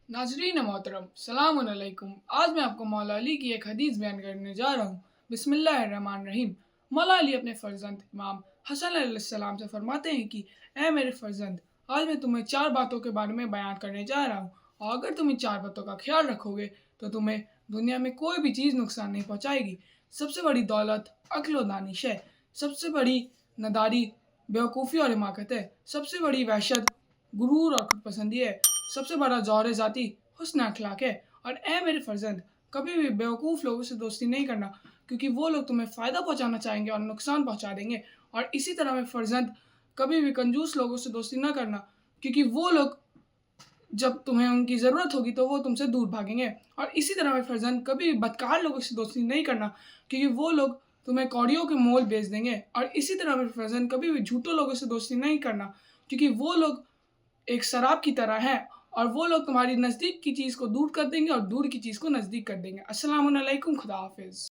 नाजरीन मोहतरम सलाम अलैकुम। आज मैं आपको मौला अली की एक हदीस बयान करने जा रहा हूँ। बिस्मिल्लाहिर्रहमानिर्रहीम। मौला अली अपने फ़र्जंद इमाम हसन अलैहिस्सलाम से फरमाते हैं कि ए मेरे फ़र्जंद, आज मैं तुम्हें चार बातों के बारे में बयान करने जा रहा हूँ, और अगर तुम इन चार बातों का ख्याल रखोगे तो तुम्हें दुनिया में कोई भी चीज़ नुकसान नहीं पहुँचाएगी। सबसे बड़ी दौलत अक्ल व दानिश है। सबसे बड़ी नदारी बेवकूफ़ी और हिमाकत है। सबसे बड़ी वहशत गुरूर और खुदपसंदी है। सबसे बड़ा जौहर ज़ाती हुस्न अखलाक है। और ए मेरे फ़र्जंद, कभी भी बेवकूफ़ लोगों से दोस्ती नहीं करना, क्योंकि वो लोग तुम्हें फ़ायदा पहुँचाना चाहेंगे और नुकसान पहुँचा देंगे। और इसी तरह मेरे फ़र्जंद, कभी भी कंजूस लोगों से दोस्ती ना करना, क्योंकि वो लोग जब तुम्हें उनकी ज़रूरत होगी तो वो तुमसे दूर भागेंगे। और इसी तरह मेरे फ़र्जंद, कभी भी बदकार लोगों से दोस्ती नहीं करना, क्योंकि वो लोग तुम्हें कौड़ियों के मोल बेच देंगे। और इसी तरह मेरे फ़र्जंद, कभी भी झूठों लोगों से दोस्ती नहीं करना, क्योंकि वो लोग एक शराब की तरह है, और वो लोग तुम्हारी नज़दीक की चीज़ को दूर कर देंगे और दूर की चीज़ को नज़दीक कर देंगे। अस्सलामु अलैकुम, खुदा हाफ़िज़।